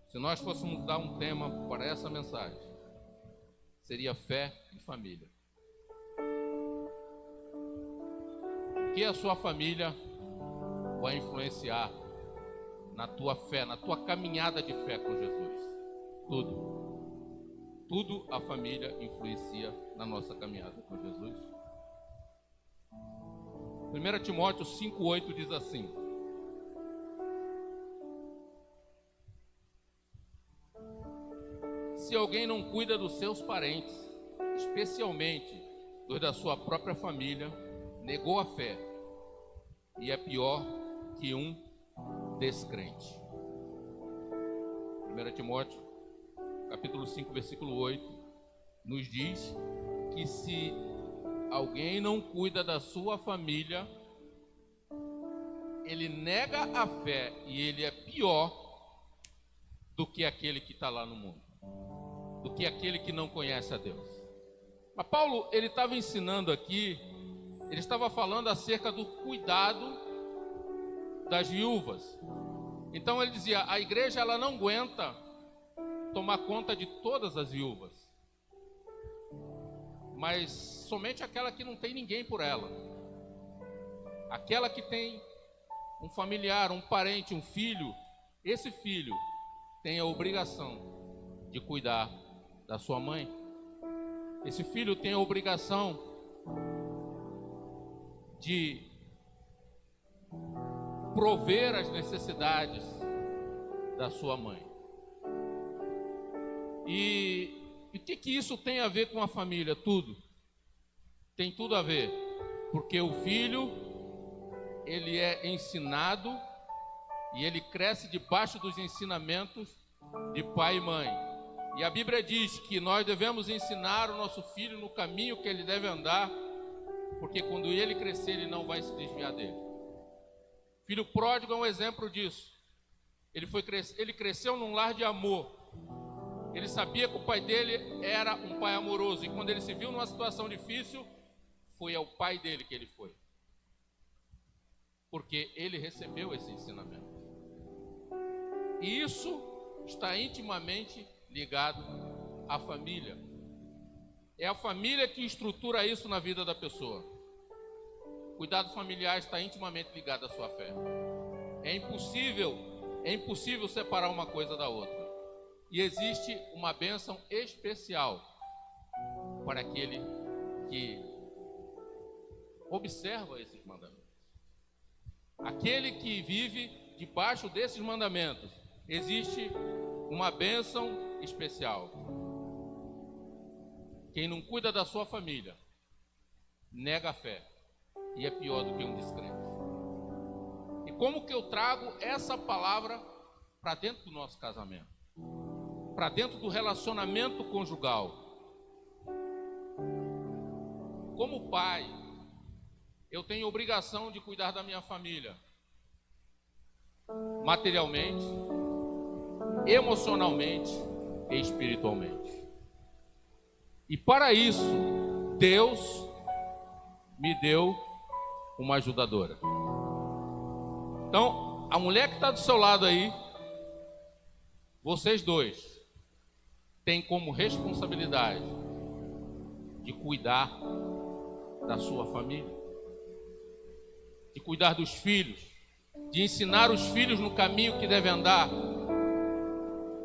Se nós fôssemos dar um tema para essa mensagem, seria fé e família. O que a sua família vai influenciar na tua fé, na tua caminhada de fé com Jesus? Tudo a família influencia na nossa caminhada com Jesus. 1 Timóteo 5,8 diz assim: se alguém não cuida dos seus parentes, especialmente dos da sua própria família, negou a fé e é pior que um descrente. 1 Timóteo, capítulo 5, versículo 8, nos diz que se alguém não cuida da sua família, ele nega a fé e ele é pior do que aquele que está lá no mundo, do que aquele que não conhece a Deus. Mas Paulo, ele estava ensinando aqui, ele estava falando acerca do cuidado das viúvas. Então ele dizia, a igreja ela não aguenta tomar conta de todas as viúvas, mas somente aquela que não tem ninguém por ela, aquela que tem um familiar, um parente, um filho. Esse filho tem a obrigação de cuidar da sua mãe. Esse filho tem a obrigação de prover as necessidades da sua mãe. E o que isso tem a ver com a família? Tudo. Tem tudo a ver. Porque o filho, ele é ensinado e ele cresce debaixo dos ensinamentos de pai e mãe. E a Bíblia diz que nós devemos ensinar o nosso filho no caminho que ele deve andar, porque quando ele crescer, ele não vai se desviar dele. Filho pródigo é um exemplo disso. Ele cresceu num lar de amor. Ele sabia que o pai dele era um pai amoroso. E quando ele se viu numa situação difícil, foi ao pai dele que ele foi. Porque ele recebeu esse ensinamento. E isso está intimamente ligado à família. É a família que estrutura isso na vida da pessoa. Cuidado familiar está intimamente ligado à sua fé. É impossível separar uma coisa da outra. E existe uma bênção especial para aquele que observa esses mandamentos. Aquele que vive debaixo desses mandamentos, existe uma bênção especial. Quem não cuida da sua família, nega a fé e é pior do que um descrente. E como que eu trago essa palavra para dentro do nosso casamento? Para dentro do relacionamento conjugal? Como pai, eu tenho obrigação de cuidar da minha família, materialmente, emocionalmente e espiritualmente. E para isso, Deus me deu uma ajudadora. Então, a mulher que está do seu lado aí, vocês dois têm como responsabilidade de cuidar da sua família, de cuidar dos filhos, de ensinar os filhos no caminho que devem andar,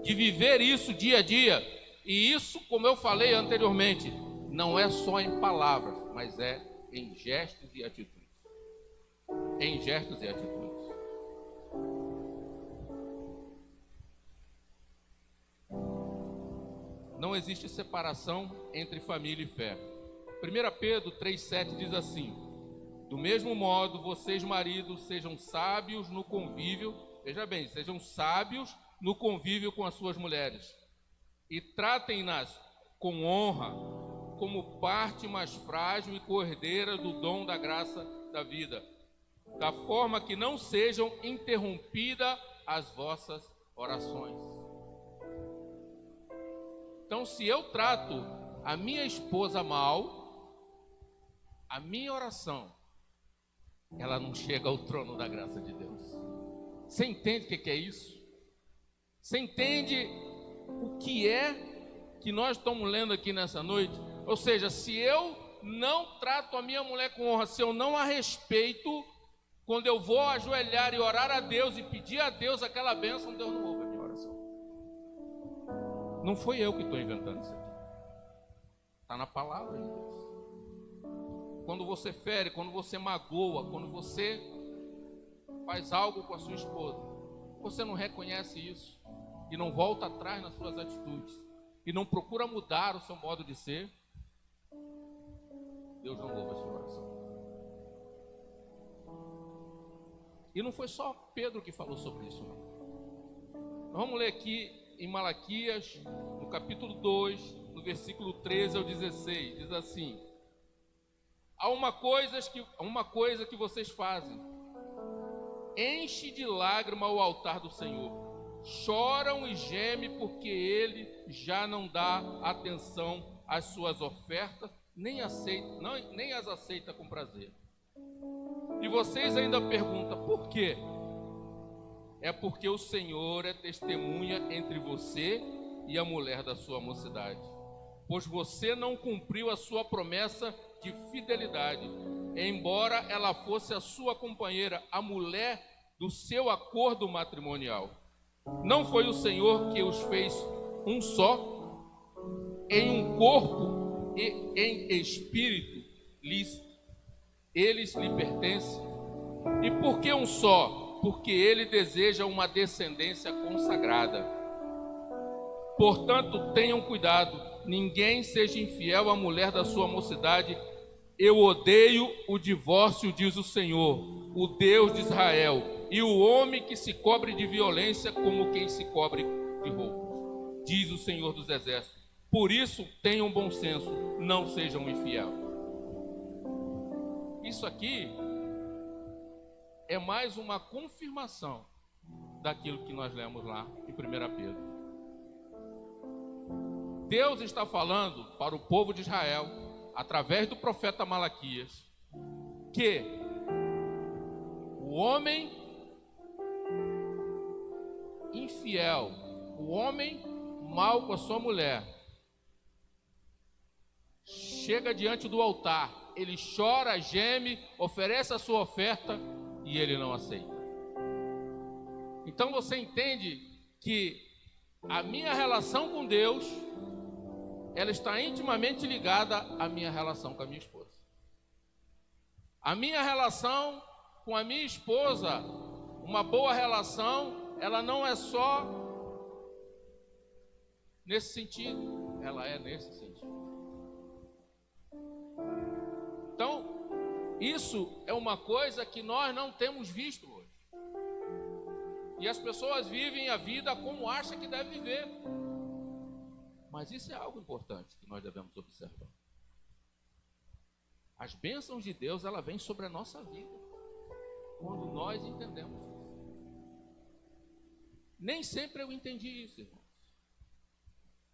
de viver isso dia a dia. E isso, como eu falei anteriormente, não é só em palavras, mas é em gestos e atitudes. Em gestos e atitudes. Não existe separação entre família e fé. 1 Pedro 3,7 diz assim: do mesmo modo, vocês maridos sejam sábios no convívio, veja bem, sejam sábios no convívio com as suas mulheres e tratem-nas com honra, como parte mais frágil e cordeira do dom da graça da vida, da forma que não sejam interrompidas as vossas orações. Então, se eu trato a minha esposa mal, a minha oração, ela não chega ao trono da graça de Deus. Você entende o que é isso? Você entende o que é que nós estamos lendo aqui nessa noite? Ou seja, se eu não trato a minha mulher com honra, se eu não a respeito, quando eu vou ajoelhar e orar a Deus e pedir a Deus aquela bênção, Deus não ouve a minha oração. Não foi eu que estou inventando isso aqui. Está na palavra de Deus. Quando você fere, quando você magoa, quando você faz algo com a sua esposa, você não reconhece isso e não volta atrás nas suas atitudes e não procura mudar o seu modo de ser, Deus não ouve a sua oração. E não foi só Pedro que falou sobre isso, não. Nós vamos ler aqui em Malaquias, no capítulo 2, no versículo 13 ao 16, diz assim: há uma coisa que vocês fazem, enche de lágrima o altar do Senhor, choram e gemem porque Ele já não dá atenção às suas ofertas, nem as aceita com prazer. E vocês ainda perguntam, por quê? É porque o Senhor é testemunha entre você e a mulher da sua mocidade, pois você não cumpriu a sua promessa de fidelidade, embora ela fosse a sua companheira, a mulher do seu acordo matrimonial. Não foi o Senhor que os fez um só, em um corpo e em espírito, eles lhe pertencem. E por que um só? Porque ele deseja uma descendência consagrada. Portanto, tenham cuidado, ninguém seja infiel à mulher da sua mocidade. Eu odeio o divórcio, diz o Senhor, o Deus de Israel, e o homem que se cobre de violência como quem se cobre de roupas, diz o Senhor dos Exércitos. Por isso, tenham bom senso, não sejam infiel. Isso aqui é mais uma confirmação daquilo que nós lemos lá em 1 Pedro. Deus está falando para o povo de Israel, através do profeta Malaquias, que o homem infiel, o homem mau com a sua mulher, chega diante do altar, ele chora, geme, oferece a sua oferta e ele não aceita. Então você entende que a minha relação com Deus, ela está intimamente ligada à minha relação com a minha esposa. A minha relação com a minha esposa, uma boa relação, ela não é só nesse sentido, ela é nesse sentido. Então, isso é uma coisa que nós não temos visto hoje. E as pessoas vivem a vida como acham que devem viver. Mas isso é algo importante que nós devemos observar. As bênçãos de Deus, ela vem sobre a nossa vida, quando nós entendemos isso. Nem sempre eu entendi isso, irmãos.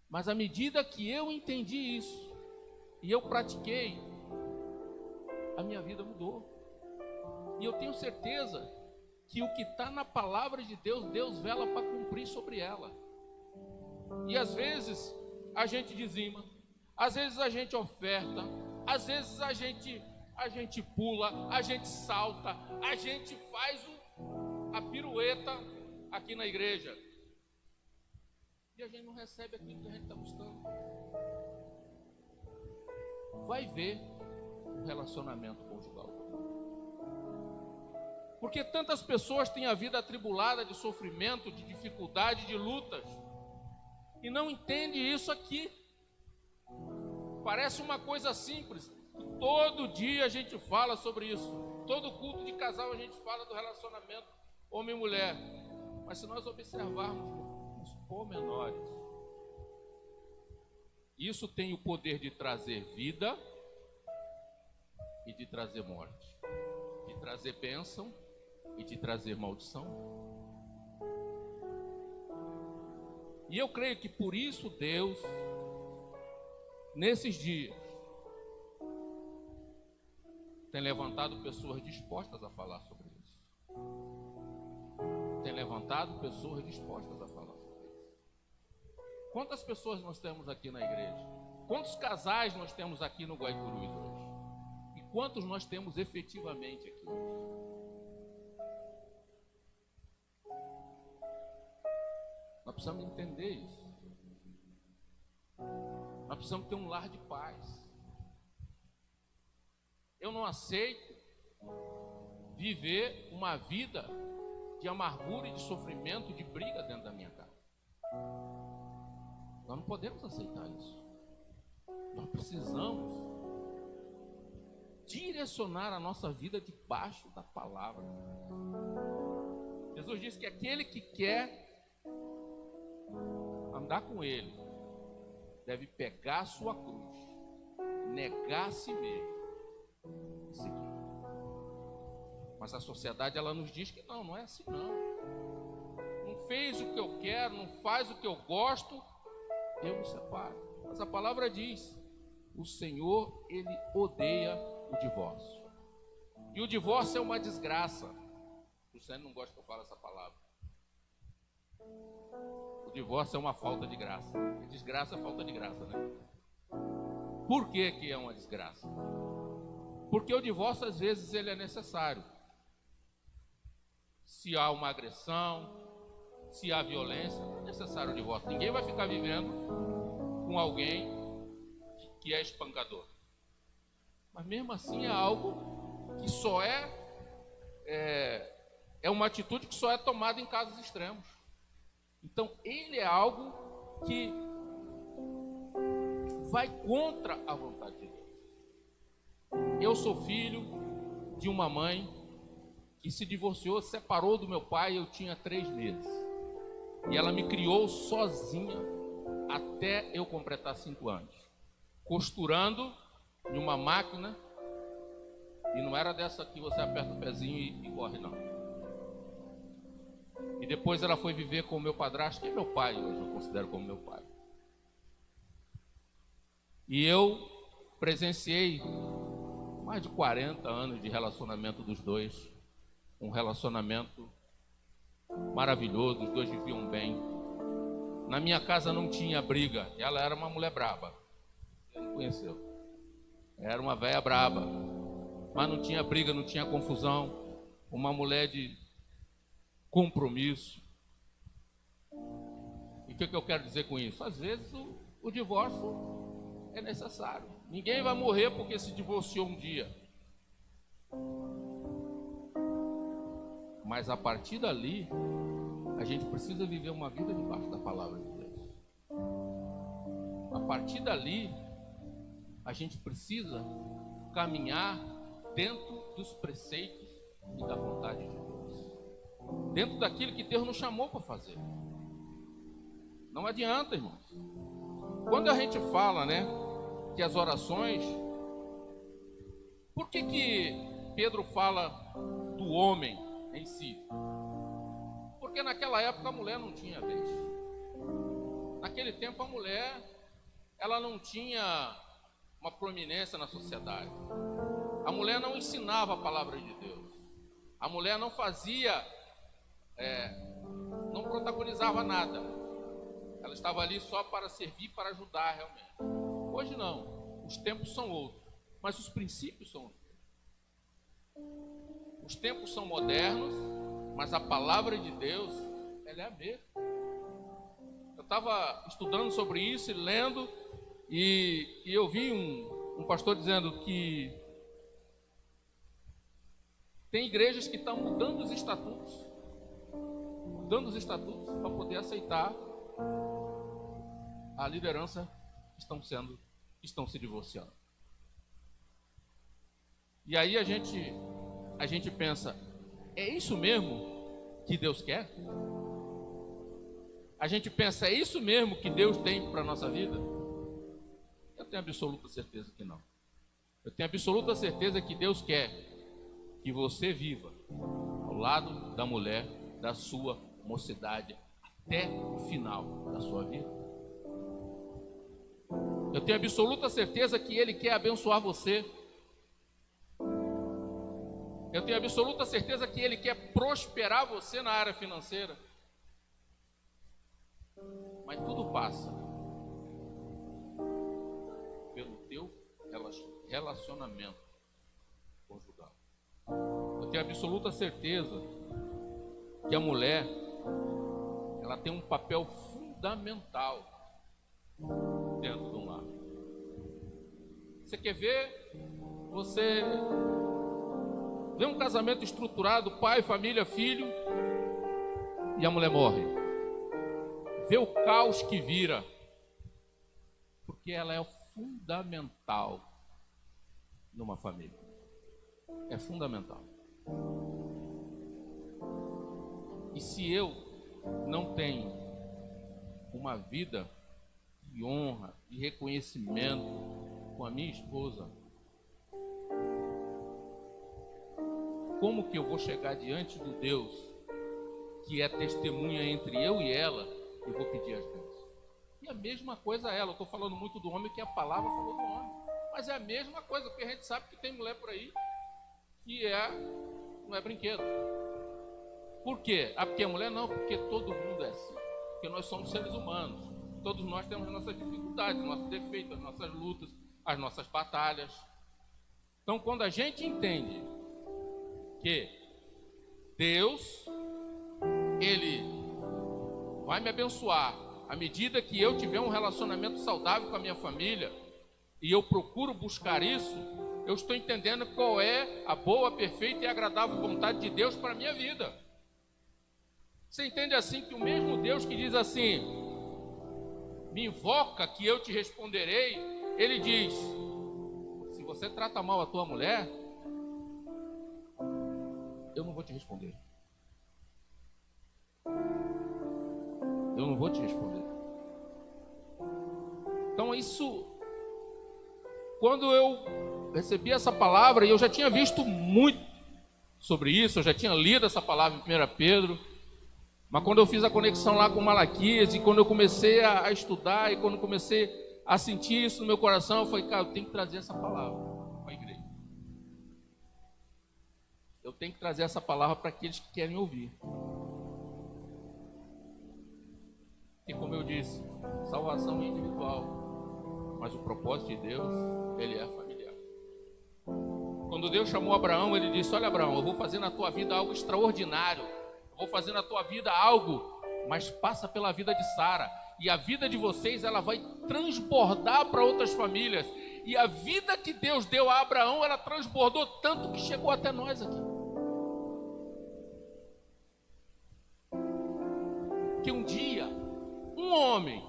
Mas à medida que eu entendi isso, e eu pratiquei, a minha vida mudou. E eu tenho certeza que o que está na palavra de Deus, Deus vela para cumprir sobre ela. E às vezes a gente dizima, às vezes a gente oferta, às vezes a gente pula, a gente salta, a gente faz a pirueta aqui na igreja. E a gente não recebe aquilo que a gente está buscando. Vai ver o relacionamento conjugal. Porque tantas pessoas têm a vida atribulada de sofrimento, de dificuldade, de lutas, e não entende isso aqui. Parece uma coisa simples. Todo dia a gente fala sobre isso. Todo culto de casal a gente fala do relacionamento homem e mulher. Mas se nós observarmos os pormenores, isso tem o poder de trazer vida e de trazer morte, de trazer bênção e de trazer maldição. E eu creio que por isso Deus, nesses dias, tem levantado pessoas dispostas a falar sobre isso. Tem levantado pessoas dispostas a falar sobre isso. Quantas pessoas nós temos aqui na igreja? Quantos casais nós temos aqui no Guaicurus hoje? E quantos nós temos efetivamente aqui hoje? Nós precisamos entender isso. Nós precisamos ter um lar de paz. Eu não aceito viver uma vida de amargura e de sofrimento, de briga dentro da minha casa. Nós não podemos aceitar isso. Nós precisamos direcionar a nossa vida debaixo da palavra. Jesus disse que aquele que quer andar com Ele deve pegar a sua cruz, negar a si mesmo e seguir. Mas a sociedade, ela nos diz que não é assim não. Não fez o que eu quero, não faz o que eu gosto, eu me separo. Mas a palavra diz: o Senhor, Ele odeia o divórcio. E o divórcio é uma desgraça. Você não gosta que eu fale essa palavra. O divórcio é uma falta de graça. E desgraça é falta de graça, né? Por que que é uma desgraça? Porque o divórcio, às vezes, ele é necessário. Se há uma agressão, se há violência, é necessário o divórcio. Ninguém vai ficar vivendo com alguém que é espancador. Mas mesmo assim é algo que só é uma atitude que só é tomada em casos extremos. Então ele é algo que vai contra a vontade de Deus. Eu sou filho de uma mãe que se divorciou, se separou do meu pai, eu tinha 3 meses. E ela me criou sozinha até eu completar 5 anos. Costurando em uma máquina, e não era dessa que você aperta o pezinho e corre, não. E depois ela foi viver com o meu padrasto, que é meu pai, hoje eu considero como meu pai. E eu presenciei mais de 40 anos de relacionamento dos dois. Um relacionamento maravilhoso, os dois viviam bem. Na minha casa não tinha briga, ela era uma mulher braba. Você não conheceu. Era uma velha braba, mas não tinha briga, não tinha confusão. Uma mulher de compromisso. E o que eu quero dizer com isso? Às vezes o divórcio é necessário. Ninguém vai morrer porque se divorciou um dia. Mas a partir dali, a gente precisa viver uma vida debaixo da palavra de Deus. A partir dali, a gente precisa caminhar dentro dos preceitos e da vontade de Deus. Dentro daquilo que Deus nos chamou para fazer. Não adianta, irmãos. Quando a gente fala, que as orações... Por que Pedro fala do homem em si? Porque naquela época a mulher não tinha vez. Naquele tempo a mulher, ela não tinha uma prominência na sociedade. A mulher não ensinava a palavra de Deus. A mulher não fazia, não protagonizava nada. Ela estava ali só para servir, para ajudar realmente. Hoje não. Os tempos são outros, mas os princípios são outros. Os tempos são modernos, mas a palavra de Deus, ela é a mesma. Eu estava estudando sobre isso e lendo, e eu vi um pastor dizendo que tem igrejas que estão mudando os estatutos para poder aceitar a liderança que estão se divorciando. E aí a gente pensa, é isso mesmo que Deus quer? A gente pensa, é isso mesmo que Deus tem para a nossa vida? Eu tenho absoluta certeza que não. Eu tenho absoluta certeza que Deus quer que você viva ao lado da mulher da sua mocidade até o final da sua vida. Eu tenho absoluta certeza que Ele quer abençoar você. Eu tenho absoluta certeza que Ele quer prosperar você na área financeira. Mas tudo passa pelo teu relacionamento conjugal. Eu tenho absoluta certeza que a mulher, ela tem um papel fundamental dentro do lar. Você quer ver? Você vê um casamento estruturado, pai, família, filho, e a mulher morre. Vê o caos que vira, porque ela é fundamental numa família. É fundamental. E se eu não tenho uma vida de honra, de reconhecimento com a minha esposa, como que eu vou chegar diante do Deus que é testemunha entre eu e ela e vou pedir as bênçãos? E a mesma coisa ela. Eu estou falando muito do homem, que a palavra falou do homem, mas é a mesma coisa, porque a gente sabe que tem mulher por aí que não é brinquedo. Por quê? Ah, porque a mulher não, porque todo mundo é assim, porque nós somos seres humanos, todos nós temos as nossas dificuldades, nossos defeitos, as nossas lutas, as nossas batalhas. Então, quando a gente entende que Deus, Ele vai me abençoar à medida que eu tiver um relacionamento saudável com a minha família, e eu procuro buscar isso, eu estou entendendo qual é a boa, perfeita e agradável vontade de Deus para a minha vida. Você entende assim que o mesmo Deus que diz assim, me invoca que eu te responderei, Ele diz, se você trata mal a tua mulher, eu não vou te responder. Eu não vou te responder. Então isso, quando eu recebi essa palavra, e eu já tinha visto muito sobre isso, eu já tinha lido essa palavra em 1 Pedro, mas quando eu fiz a conexão lá com Malaquias, e quando eu comecei a estudar, e quando eu comecei a sentir isso no meu coração, eu falei, cara, eu tenho que trazer essa palavra para a igreja. Eu tenho que trazer essa palavra para aqueles que querem ouvir. E como eu disse, salvação individual, mas o propósito de Deus, ele é familiar. Quando Deus chamou Abraão, ele disse, olha Abraão, eu vou fazer na tua vida algo extraordinário, eu vou fazer na tua vida algo, mas passa pela vida de Sara, e a vida de vocês, ela vai transbordar para outras famílias, e a vida que Deus deu a Abraão, ela transbordou tanto que chegou até nós aqui. Que um dia, um homem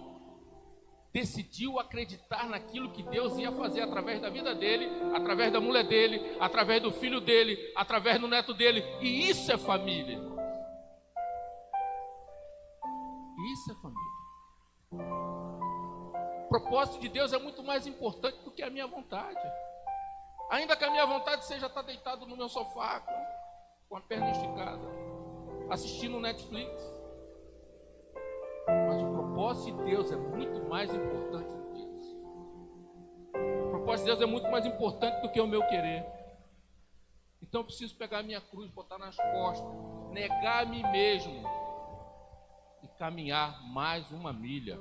decidiu acreditar naquilo que Deus ia fazer através da vida dele, através da mulher dele, através do filho dele, através do neto dele. E isso é família. Isso é família. O propósito de Deus é muito mais importante do que a minha vontade. Ainda que a minha vontade seja estar deitado no meu sofá, com a perna esticada, assistindo Netflix. Mas o propósito de Deus é muito mais importante do que isso. O propósito de Deus é muito mais importante do que o meu querer. Então eu preciso pegar a minha cruz, botar nas costas, negar a mim mesmo e caminhar mais uma milha.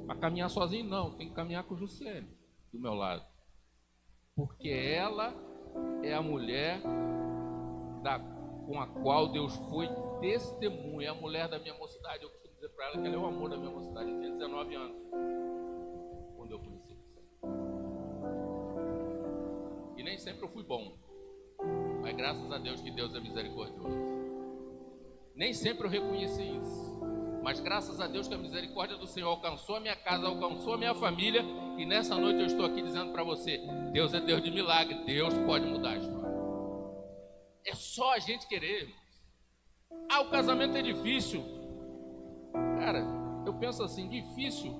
Mas caminhar sozinho não, tem que caminhar com o Jussiele do meu lado. Porque ela é a mulher com a qual Deus foi testemunha, é a mulher da minha mocidade. Eu costumo dizer para ela que ela é o amor da minha mocidade. Eu tinha 19 anos quando eu conheci você. E nem sempre eu fui bom, mas graças a Deus que Deus é misericordioso. Nem sempre eu reconheci isso, mas graças a Deus que a misericórdia do Senhor alcançou a minha casa, alcançou a minha família, e nessa noite eu estou aqui dizendo para você, Deus é Deus de milagre, Deus pode mudar a história. É só a gente querer, irmãos. Ah, o casamento é difícil. Cara, eu penso assim, difícil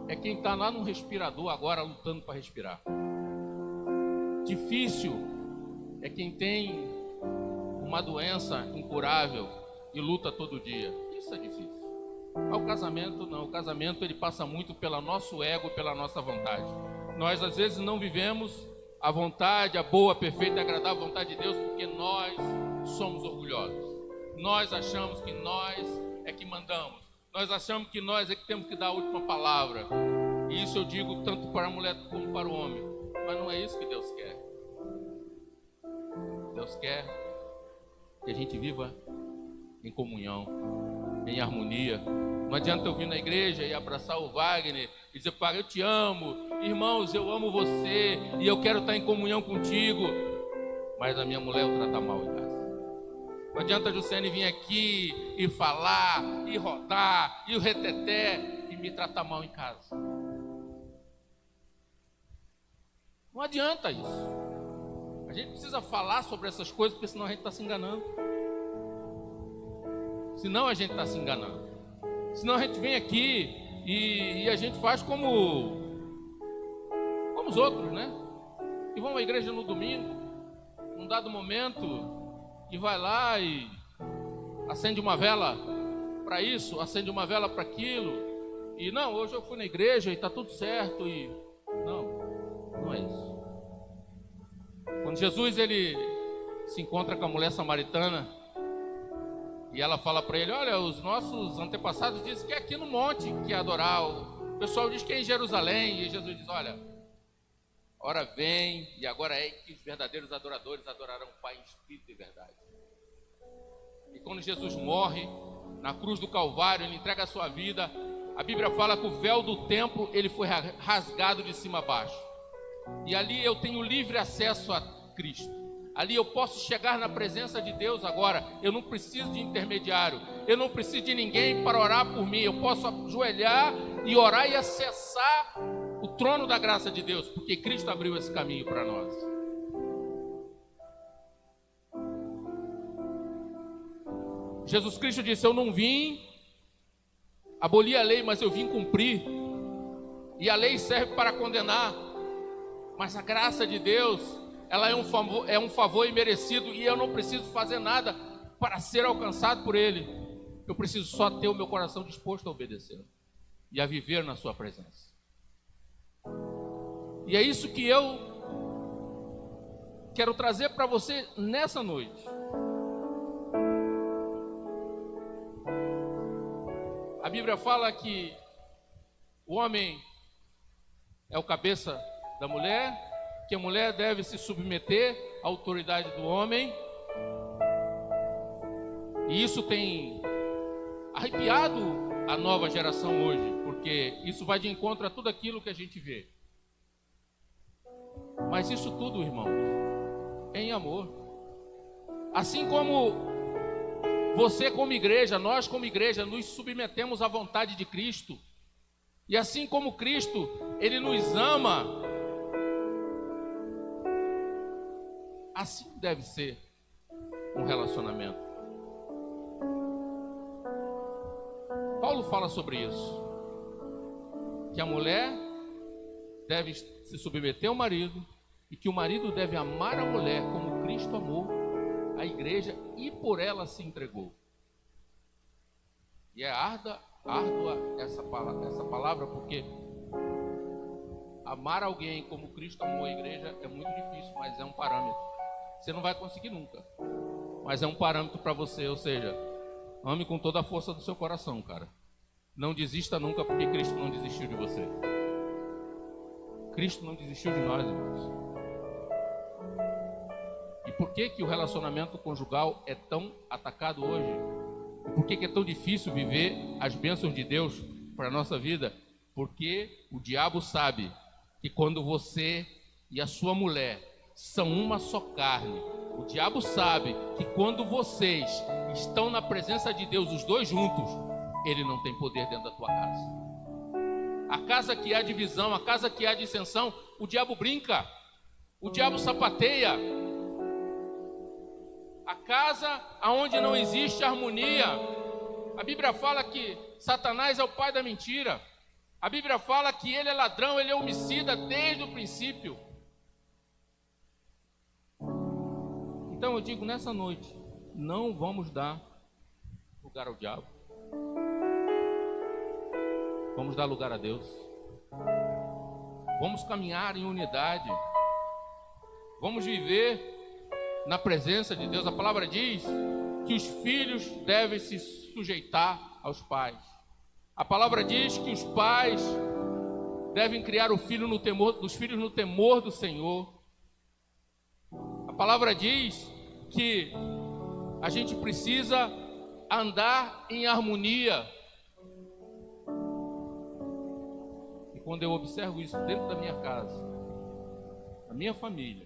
é quem está lá no respirador agora lutando para respirar. Difícil é quem tem uma doença incurável e luta todo dia. Isso é difícil. Ah, o casamento não. O casamento ele passa muito pelo nosso ego, pela nossa vontade. Nós às vezes não vivemos a vontade, a boa, perfeita e agradável vontade de Deus, porque nós somos orgulhosos. Nós achamos que nós é que mandamos. Nós achamos que nós é que temos que dar a última palavra. E isso eu digo tanto para a mulher como para o homem. Mas não é isso que Deus quer. Deus quer que a gente viva em comunhão, em harmonia. Não adianta eu vir na igreja e abraçar o Wagner e dizer, pai, eu te amo, irmãos, eu amo você e eu quero estar em comunhão contigo, mas a minha mulher eu trata mal em casa. Não adianta a Jussiane vir aqui e falar, e rodar, e o reteté, e me tratar mal em casa. Não adianta isso. A gente precisa falar sobre essas coisas, porque senão a gente está se enganando. Senão a gente está se enganando. Senão a gente vem aqui e a gente faz como os outros, né? Que vão à igreja no domingo, num dado momento, e vai lá e acende uma vela para isso, acende uma vela para aquilo. E não, hoje eu fui na igreja e está tudo certo. E não é isso. Quando Jesus ele se encontra com a mulher samaritana e ela fala para ele, olha, os nossos antepassados dizem que é aqui no monte que é adorar, o pessoal diz que é em Jerusalém, e Jesus diz, olha, hora vem e agora é que os verdadeiros adoradores adorarão o Pai em espírito e verdade. E quando Jesus morre na cruz do Calvário, ele entrega a sua vida, a Bíblia fala que o véu do templo ele foi rasgado de cima a baixo. E ali eu tenho livre acesso a Cristo. Ali eu posso chegar na presença de Deus agora. Eu não preciso de intermediário. Eu não preciso de ninguém para orar por mim. Eu posso ajoelhar e orar e acessar o trono da graça de Deus, porque Cristo abriu esse caminho para nós. Jesus Cristo disse, eu não vim abolir a lei, mas eu vim cumprir. E a lei serve para condenar. Mas a graça de Deus, ela é um favor imerecido e eu não preciso fazer nada para ser alcançado por Ele. Eu preciso só ter o meu coração disposto a obedecer e a viver na sua presença. E é isso que eu quero trazer para você nessa noite. A Bíblia fala que o homem é o cabeça da mulher, que a mulher deve se submeter à autoridade do homem. E isso tem arrepiado a nova geração hoje, porque isso vai de encontro a tudo aquilo que a gente vê. Mas isso tudo, irmãos, é em amor. Assim como você como igreja, nós como igreja, nos submetemos à vontade de Cristo. E assim como Cristo, Ele nos ama, assim deve ser um relacionamento. Paulo fala sobre isso, que a mulher deve se submeter ao marido e que o marido deve amar a mulher como Cristo amou a igreja e por ela se entregou. E é árdua essa palavra, porque amar alguém como Cristo amou a igreja é muito difícil, mas é um parâmetro. Você não vai conseguir nunca, mas é um parâmetro para você, ou seja, ame com toda a força do seu coração, cara. Não desista nunca, porque Cristo não desistiu de você. Cristo não desistiu de nós, irmãos. E por que que o relacionamento conjugal é tão atacado hoje? Por que que é tão difícil viver as bênçãos de Deus para a nossa vida? Porque o diabo sabe que quando você e a sua mulher são uma só carne, o diabo sabe que quando vocês estão na presença de Deus, os dois juntos, ele não tem poder dentro da tua casa. A casa que há divisão, a casa que há dissensão, o diabo brinca, o diabo sapateia. A casa onde não existe harmonia, a Bíblia fala que Satanás é o pai da mentira. A Bíblia fala que ele é ladrão, ele é homicida desde o princípio. Então eu digo nessa noite, não vamos dar lugar ao diabo. Vamos dar lugar a Deus. Vamos caminhar em unidade. Vamos viver na presença de Deus. A palavra diz que os filhos devem se sujeitar aos pais. A palavra diz que os pais devem criar os filhos no temor do Senhor. A palavra diz que a gente precisa andar em harmonia. E quando eu observo isso dentro da minha casa, da minha família,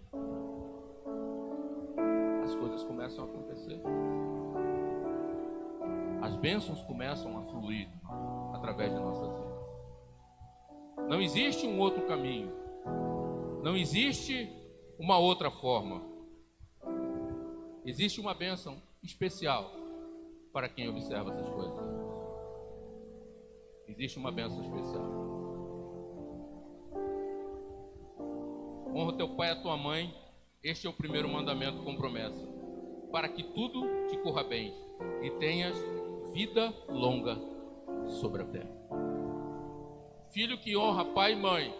as coisas começam a acontecer. As bênçãos começam a fluir através de nossas vidas. Não existe um outro caminho. Não existe uma outra forma. Existe uma bênção especial para quem observa essas coisas. Existe uma bênção especial. Honra teu pai e a tua mãe. Este é o primeiro mandamento com promessa, para que tudo te corra bem e tenhas vida longa sobre a terra. Filho que honra pai e mãe,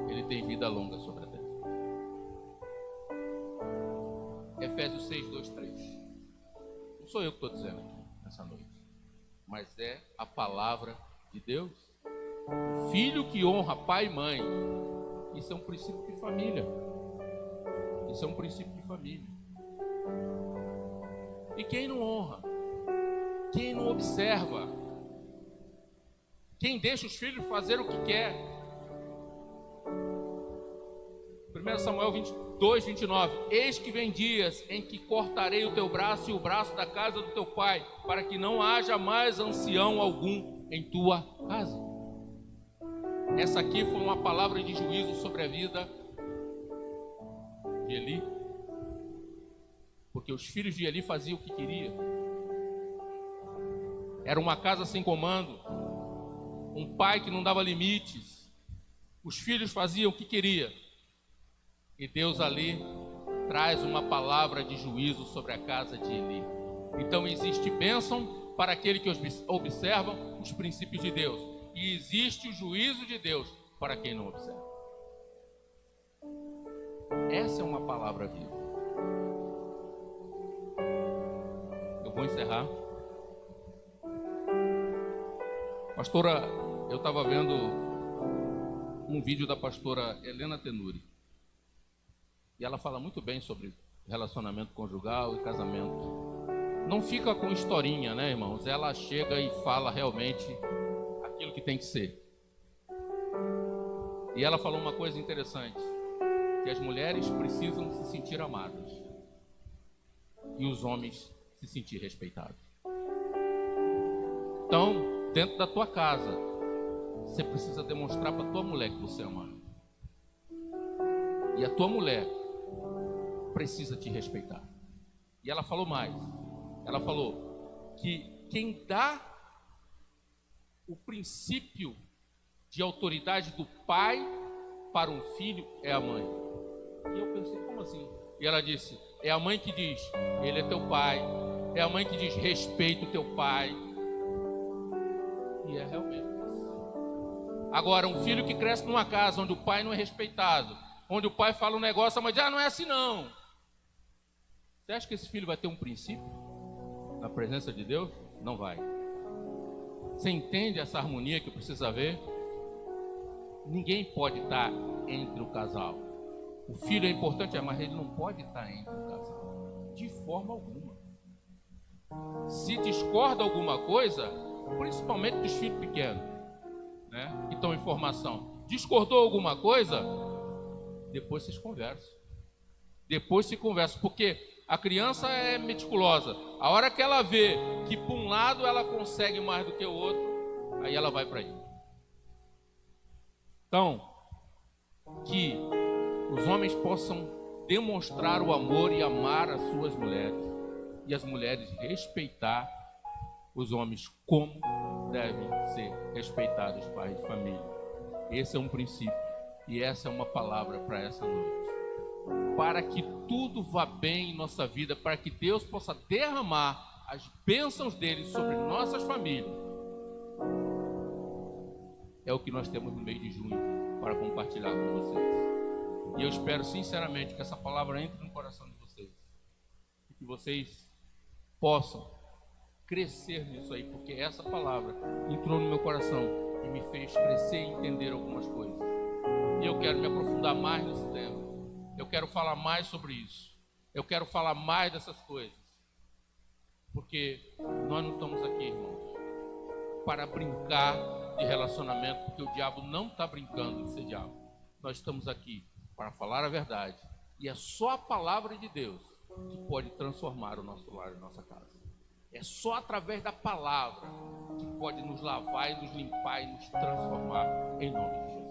ele tem vida longa sobre a terra. Efésios 6, 2, 3. Não sou eu que estou dizendo aqui nessa noite, mas é a palavra de Deus. Filho que honra pai e mãe, isso é um princípio de família. Isso é um princípio de família. E quem não honra, quem não observa, quem deixa os filhos fazer o que quer. 1 Samuel 22, 29. Eis que vem dias em que cortarei o teu braço e o braço da casa do teu pai, para que não haja mais ancião algum em tua casa. Essa aqui foi uma palavra de juízo sobre a vida de Eli, porque os filhos de Eli faziam o que queriam. Era uma casa sem comando, um pai que não dava limites. Os filhos faziam o que queriam. E Deus ali traz uma palavra de juízo sobre a casa de Eli. Então existe bênção para aquele que observa os princípios de Deus, e existe o juízo de Deus para quem não observa. Essa é uma palavra viva. Eu vou encerrar. Pastora, eu estava vendo um vídeo da pastora Helena Tenuri, e ela fala muito bem sobre relacionamento conjugal e casamento. Não fica com historinha, né, irmãos? Ela chega e fala realmente aquilo que tem que ser. E ela falou uma coisa interessante, que as mulheres precisam se sentir amadas e os homens se sentir respeitados. Então, dentro da tua casa, você precisa demonstrar para a tua mulher que você é amado. E a tua mulher precisa te respeitar. E ela falou mais. Ela falou que quem dá o princípio de autoridade do pai para um filho é a mãe. E eu pensei, como assim? E ela disse, é a mãe que diz, ele é teu pai. É a mãe que diz, respeita o teu pai. E é realmente isso. Agora, um filho que cresce numa casa onde o pai não é respeitado, onde o pai fala um negócio, a mãe diz, não é assim não. Você acha que esse filho vai ter um princípio na presença de Deus? Não vai. Você entende essa harmonia que precisa haver? Ninguém pode estar entre o casal. O filho é importante, mas ele não pode estar entre o casal, de forma alguma. Se discorda alguma coisa, principalmente dos filhos pequenos, né, que estão em formação, discordou alguma coisa, depois vocês conversam. Depois se conversa, porque a criança é meticulosa. A hora que ela vê que por um lado ela consegue mais do que o outro, aí ela vai para aí. Então, que os homens possam demonstrar o amor e amar as suas mulheres, e as mulheres respeitar os homens como devem ser respeitados os pais de família. Esse é um princípio, e essa é uma palavra para essa noite. Para que tudo vá bem em nossa vida, para que Deus possa derramar as bênçãos dele sobre nossas famílias. É o que nós temos no mês de junho para compartilhar com vocês. E eu espero sinceramente que essa palavra entre no coração de vocês, e que vocês possam crescer nisso aí, porque essa palavra entrou no meu coração e me fez crescer e entender algumas coisas. E eu quero me aprofundar mais nesse tema. Eu quero falar mais sobre isso. Eu quero falar mais dessas coisas. Porque nós não estamos aqui, irmãos, para brincar de relacionamento, porque o diabo não está brincando de ser diabo. Nós estamos aqui para falar a verdade. E é só a palavra de Deus que pode transformar o nosso lar e a nossa casa. É só através da palavra que pode nos lavar e nos limpar e nos transformar em nome de Jesus.